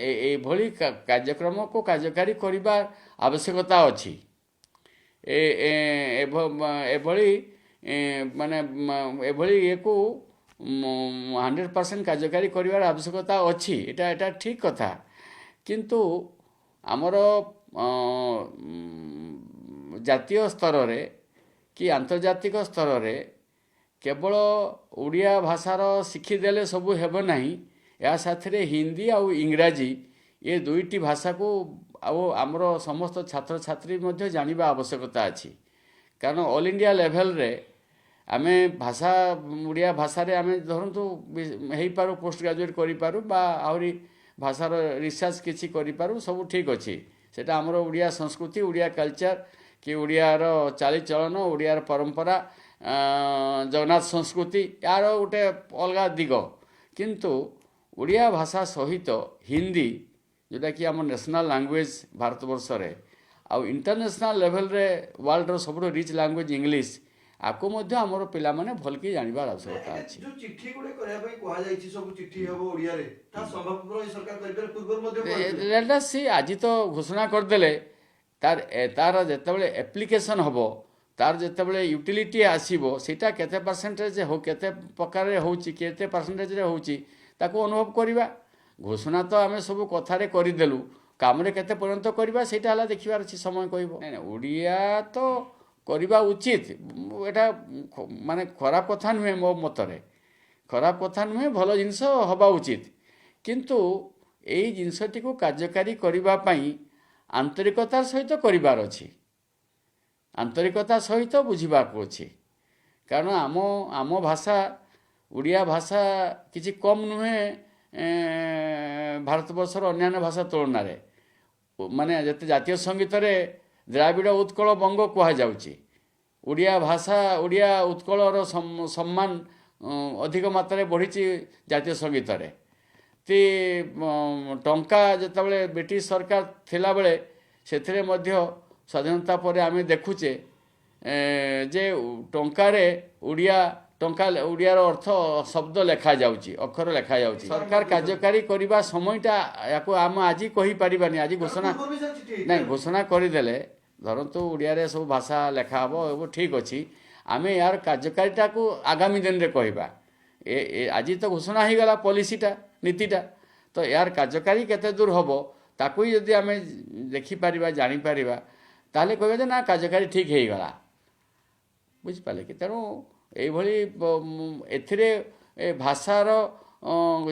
ଏଭଳି କାର୍ଯ୍ୟକ୍ରମକୁ କାର୍ଯ୍ୟକାରୀ କରିବା ଆବଶ୍ୟକତା ଅଛି। ଏଭଳି ମାନେ ଏଭଳି ଇଏକୁ 100% କାର୍ଯ୍ୟକାରୀ କରିବାର ଆବଶ୍ୟକତା ଅଛି। ଏଟା ଠିକ୍ କଥା, କିନ୍ତୁ ଆମର ଜାତୀୟ ସ୍ତରରେ କି ଆନ୍ତର୍ଜାତିକ ସ୍ତରରେ କେବଳ ଓଡ଼ିଆ ଭାଷାର ଶିଖିଦେଲେ ସବୁ ହେବ ନାହିଁ। ଏହା ସାଥିରେ ହିନ୍ଦୀ ଆଉ ଇଂରାଜୀ ଏ ଦୁଇଟି ଭାଷାକୁ ଆଉ ଆମର ସମସ୍ତ ଛାତ୍ରଛାତ୍ରୀ ମଧ୍ୟ ଜାଣିବା ଆବଶ୍ୟକତା ଅଛି। କାରଣ ଅଲ୍ ଇଣ୍ଡିଆ ଲେଭେଲରେ ଆମେ ଭାଷା ଓଡ଼ିଆ ଭାଷାରେ ଆମେ ଧରନ୍ତୁ ହେଇପାରୁ, ପୋଷ୍ଟ ଗ୍ରାଜୁଏଟ୍ କରିପାରୁ ବା ଆହୁରି ଭାଷାର ରିସର୍ଚ୍ଚ କିଛି କରିପାରୁ, ସବୁ ଠିକ୍ ଅଛି। ସେଟା ଆମର ଓଡ଼ିଆ ସଂସ୍କୃତି, ଓଡ଼ିଆ କଲଚର କି ଓଡ଼ିଆର ଚାଲିଚଳନ, ଓଡ଼ିଆର ପରମ୍ପରା, ଜଗନ୍ନାଥ ସଂସ୍କୃତି, ୟାର ଗୋଟେ ଅଲଗା ଦିଗ। କିନ୍ତୁ ଓଡ଼ିଆ ଭାଷା ସହିତ ହିନ୍ଦୀ, ଯେଉଁଟାକି ଆମ ନ୍ୟାସନାଲ୍ ଲାଙ୍ଗୁଏଜ୍ ଭାରତବର୍ଷରେ, ଆଉ ଇଣ୍ଟରନ୍ୟାସନାଲ୍ ଲେଭେଲରେ ୱାର୍ଲଡର ସବୁଠୁ ରିଚ୍ ଲାଙ୍ଗୁଏଜ୍ ଇଂଲିଶ, ଆକୁ ମଧ୍ୟ ଆମର ପିଲାମାନେ ଭଲକି ଜାଣିବାର ଆବଶ୍ୟକତା ଅଛି। ଯୋଉ ଚିଠି ଗୁଡେ କରିବା ପାଇଁ କୁହାଯାଇଛି, ସବୁ ଚିଠି ହେବ ଓଡ଼ିଆରେ, ତା ସମ୍ଭବପର ଏ ସରକାର କରିପାରିବେ? ପୂର୍ବରୁ ମଧ୍ୟ ସି ଆଜି ତ ଘୋଷଣା କରିଦେଲେ, ତାର ଯେତେବେଳେ ଆପ୍ଲିକେସନ୍ ହେବ, ତାର ଯେତେବେଳେ ୟୁଟିଲିଟି ଆସିବ, ସେଇଟା କେତେ ପରସେଣ୍ଟେଜ କେତେ ପ୍ରକାରରେ ହେଉଛି, କେତେ ପରସେଣ୍ଟେଜରେ ହେଉଛି, ତାକୁ ଅନୁଭବ କରିବା। ଘୋଷଣା ତ ଆମେ ସବୁ କଥାରେ କରିଦେଲୁ, କାମରେ କେତେ ପର୍ଯ୍ୟନ୍ତ କରିବା ସେଇଟା ହେଲା ଦେଖିବାର ଅଛି, ସମୟ କହିବ। ନାଇଁ ଓଡ଼ିଆ ତ କରିବା ଉଚିତ, ଏଟା ମାନେ ଖରାପ କଥା ନୁହେଁ, ମୋ ମତରେ ଖରାପ କଥା ନୁହେଁ, ଭଲ ଜିନିଷ ହେବା ଉଚିତ। କିନ୍ତୁ ଏଇ ଜିନିଷଟିକୁ କାର୍ଯ୍ୟକାରୀ କରିବା ପାଇଁ ଆନ୍ତରିକତାର ସହିତ କରିବାର ଅଛି, ଆନ୍ତରିକତା ସହିତ ବୁଝିବାକୁ ଅଛି। କାରଣ ଆମ ଭାଷା, ଓଡ଼ିଆ ଭାଷା କିଛି କମ୍ ନୁହେଁ ଭାରତବର୍ଷର ଅନ୍ୟାନ୍ୟ ଭାଷା ତୁଳନାରେ। ମାନେ ଯେତେ ଜାତୀୟ ସଙ୍ଗୀତରେ ଦ୍ରାବିଡ଼ ଉତ୍କଳ ବଙ୍ଗ କୁହାଯାଉଛି, ଓଡ଼ିଆ ଭାଷା, ଓଡ଼ିଆ ଉତ୍କଳର ସମ୍ମାନ ଅଧିକ ମାତ୍ରାରେ ବଢ଼ିଛି ଜାତୀୟ ସଙ୍ଗୀତରେ। ଟଙ୍କା ଯେତେବେଳେ ବ୍ରିଟିଶ ସରକାର ଥିଲାବେଳେ, ସେଥିରେ ମଧ୍ୟ ସ୍ୱାଧୀନତା ପରେ ଆମେ ଦେଖୁଛେ ଯେ ଟଙ୍କାରେ ଓଡ଼ିଆର ଅର୍ଥ ଶବ୍ଦ ଲେଖାଯାଉଛି, ଅକ୍ଷର ଲେଖାଯାଉଛି। ସରକାର କାର୍ଯ୍ୟକାରୀ କରିବା ସମୟଟା ୟାକୁ ଆମେ ଆଜି କହିପାରିବାନି, ଆଜି ଘୋଷଣା ନାଇଁ, ଘୋଷଣା କରିଦେଲେ ଧରନ୍ତୁ ଓଡ଼ିଆରେ ସବୁ ଭାଷା ଲେଖା ହେବ, ଏବେ ଠିକ୍ ଅଛି। ଆମେ ୟାର କାର୍ଯ୍ୟକାରୀଟାକୁ ଆଗାମୀ ଦିନରେ କହିବା। ଆଜି ତ ଘୋଷଣା ହେଇଗଲା ପଲିସିଟା, ନୀତିଟା, ତ ୟାର କାର୍ଯ୍ୟକାରୀ କେତେ ଦୂର ହେବ ତାକୁ ହିଁ ଯଦି ଆମେ ଦେଖିପାରିବା, ଜାଣିପାରିବା, ତାହେଲେ କହିବା ଯେ ନା କାର୍ଯ୍ୟକାରୀ ଠିକ୍ ହେଇଗଲା। ବୁଝିପାରିଲେ କି? ତେଣୁ ଏଇଭଳି ଏଥିରେ ଭାଷାର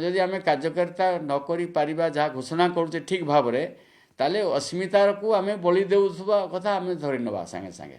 ଯଦି ଆମେ କାର୍ଯ୍ୟକାରିତା ନ କରିପାରିବା, ଯାହା ଘୋଷଣା କରୁଛେ ଠିକ୍ ଭାବରେ, ତାହେଲେ ଅସ୍ମିତାକୁ ଆମେ ବଳି ଦେଉଥିବା କଥା ଆମେ ଧରି ନେବା ସାଙ୍ଗେ ସାଙ୍ଗେ।